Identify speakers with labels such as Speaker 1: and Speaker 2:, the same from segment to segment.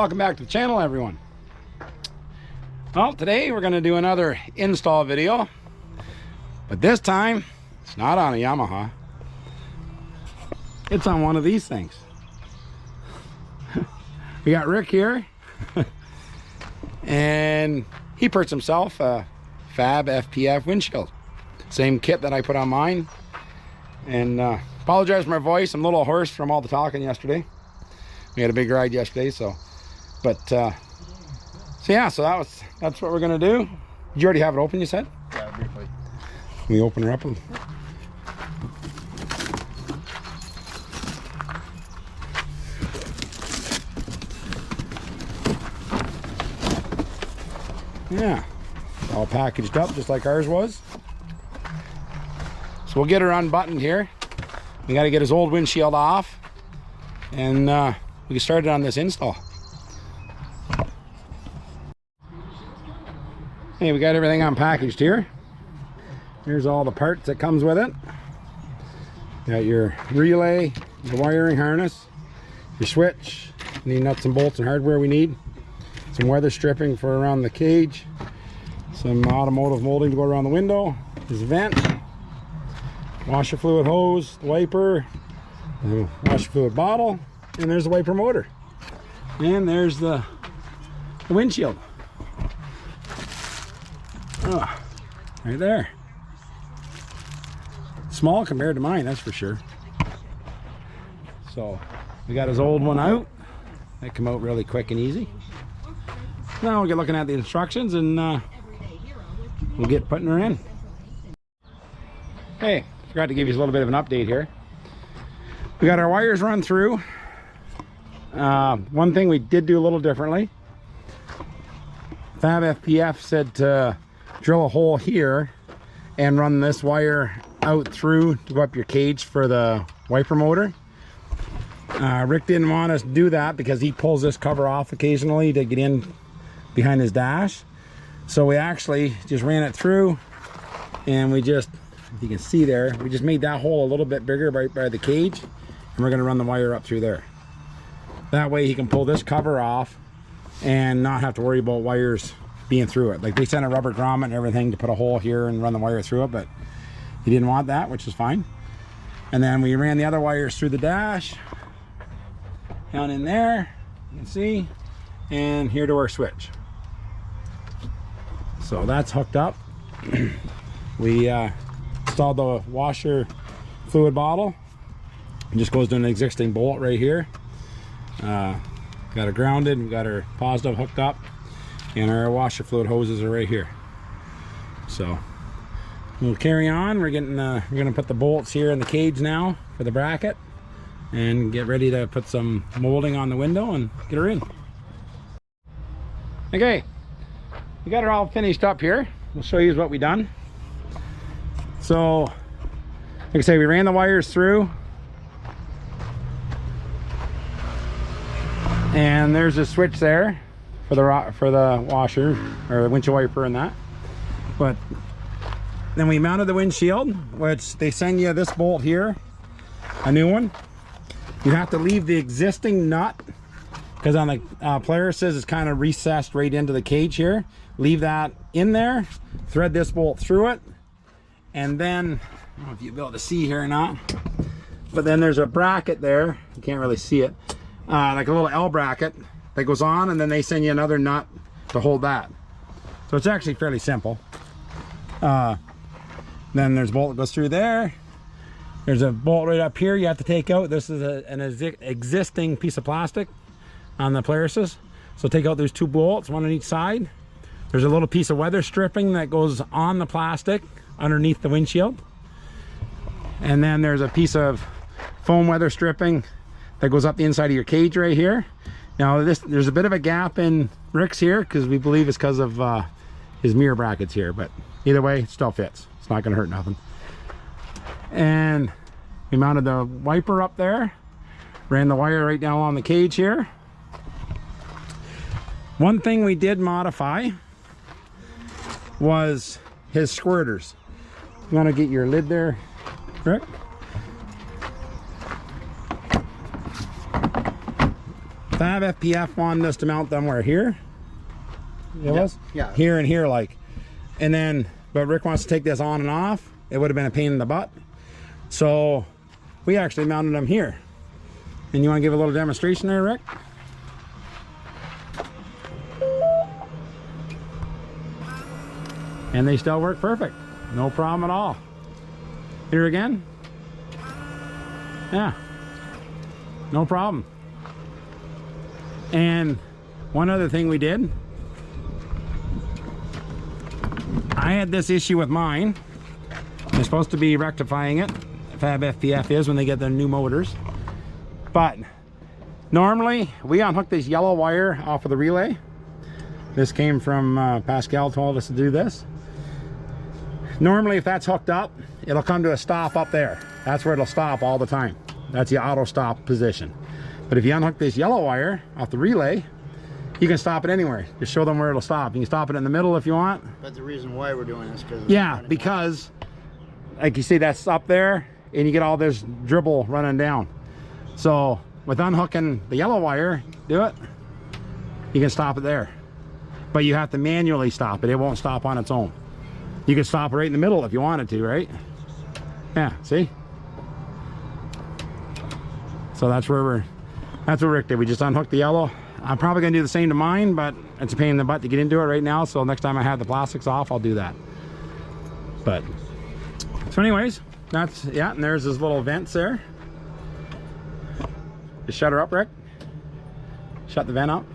Speaker 1: welcome back to the channel, everyone. Well, today we're going to do another install video, but this time it's not on a Yamaha. It's on one of these things. We got Rick here and he purchased himself a Fabfpf windshield, same kit that I put on mine. And apologize for my voice, I'm a little hoarse from all the talking yesterday. We had a big ride yesterday, so yeah, so that's what we're gonna do. Did you already have it open, you said?
Speaker 2: Yeah, briefly.
Speaker 1: Let me open her up. Yeah, all packaged up just like ours was. So we'll get her unbuttoned here. We got to get his old windshield off, and we can start it on this install. Hey, we got everything unpackaged here. Here's all the parts that comes with it. Got your relay, the wiring harness, your switch, any nuts and bolts and hardware we need. Some weather stripping for around the cage, some automotive molding to go around the window. There's a vent, washer fluid hose, the wiper, the washer fluid bottle, and there's the wiper motor. And there's the windshield. Oh, right there. Small compared to mine, that's for sure. So we got his old one out. That came out really quick and easy. Now we'll get looking at the instructions and we'll get putting her in. Hey, forgot to give you a little bit of an update here. We got our wires run through. One thing we did do a little differently. Fabfpf said to drill a hole here and run this wire out through to go up your cage for the wiper motor. Rick didn't want us to do that because he pulls this cover off occasionally to get in behind his dash. So we actually just ran it through, and we just, if you can see there, we just made that hole a little bit bigger right by the cage, and we're going to run the wire up through there. That way he can pull this cover off and not have to worry about wires being through it. Like, they sent a rubber grommet and everything to put a hole here and run the wire through it, but he didn't want that, which is fine. And then we ran the other wires through the dash down in there, you can see, and here to our switch. So that's hooked up. We installed the washer fluid bottle. It just goes to an existing bolt right here. Got it grounded, we got our positive hooked up, and our washer fluid hoses are right here. So we'll carry on. We're gonna put the bolts here in the cage now for the bracket and get ready to put some molding on the window and get her in. Okay, we got her all finished up here. We'll show you what we done. So like I say, we ran the wires through, and there's a switch there for the washer or the windshield wiper and that. But then we mounted the windshield, which they send you this bolt here, a new one. You have to leave the existing nut, because on the Polaris it's kind of recessed right into the cage here. Leave that in there, thread this bolt through it, and then, I don't know if you'll be able to see here or not, but then there's a bracket there, you can't really see it, like a little L bracket that goes on, and then they send you another nut to hold that. So it's actually fairly simple. Then there's a bolt that goes through there. There's a bolt right up here you have to take out. This is an existing piece of plastic on the Polaris. So take out those two bolts, one on each side. There's a little piece of weather stripping that goes on the plastic underneath the windshield. And then there's a piece of foam weather stripping that goes up the inside of your cage right here. Now there's a bit of a gap in Rick's here because we believe it's because of his mirror brackets here, but either way it still fits. It's not going to hurt nothing. And we mounted the wiper up there, ran the wire right down along the cage here. One thing we did modify was his squirters. You want to get your lid there, Rick? Fabfpf wanted us to mount them where here? It was?
Speaker 2: Yeah.
Speaker 1: Here and here, like. And then, but Rick wants to take this on and off. It would have been a pain in the butt. So we actually mounted them here. And you want to give a little demonstration there, Rick? And they still work perfect. No problem at all. Here again. Yeah. No problem. And one other thing we did, I had this issue with mine. They're supposed to be rectifying it. Fabfpf is when they get their new motors. But normally we unhook this yellow wire off of the relay. This came from Pascal told us to do this. Normally if that's hooked up, it'll come to a stop up there. That's where it'll stop all the time. That's the auto stop position. But if you unhook this yellow wire off the relay, you can stop it anywhere. Just show them where it'll stop. You can stop it in the middle if you want.
Speaker 2: But the reason why we're doing this,
Speaker 1: because like you see, that's up there and you get all this dribble running down. So with unhooking the yellow wire, do it, you can stop it there. But you have to manually stop it. It won't stop on its own. You can stop it right in the middle if you wanted to, right? Yeah, see? So that's what Rick did. We just unhooked the yellow. I'm probably gonna do the same to mine, but it's a pain in the butt to get into it right now. So next time I have the plastics off, I'll do that. But, so anyways, that's, yeah, and there's his little vents there. Just shut her up, Rick. Shut the vent up.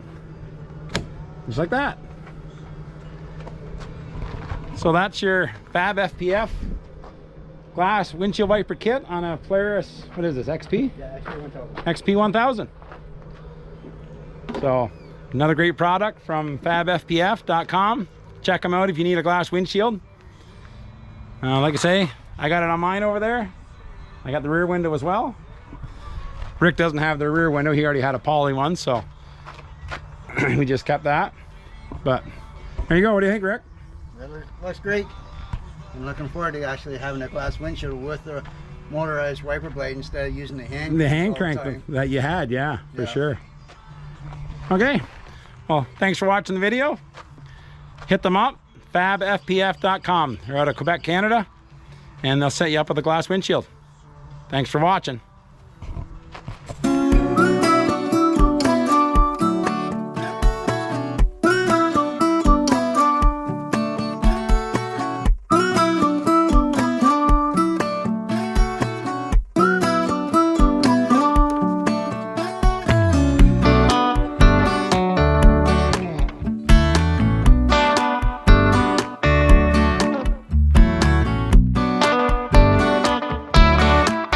Speaker 1: Just like that. So that's your Fabfpf glass windshield wiper kit on a Polaris, what is this, XP?
Speaker 2: Yeah,
Speaker 1: XP 1000. So another great product from Fabfpf.com. Check them out if you need a glass windshield. Like I say, I got it on mine over there. I got the rear window as well. Rick doesn't have the rear window. He already had a poly one, so we just kept that. But there you go. What do you think, Rick?
Speaker 2: It looks great. I'm looking forward to actually having a glass windshield with the motorized wiper blade instead of using the hand
Speaker 1: crank that you had. Yeah, for sure. Okay, well, thanks for watching the video. Hit them up, Fabfpf.com. They're out of Quebec, Canada, and they'll set you up with a glass windshield. Thanks for watching.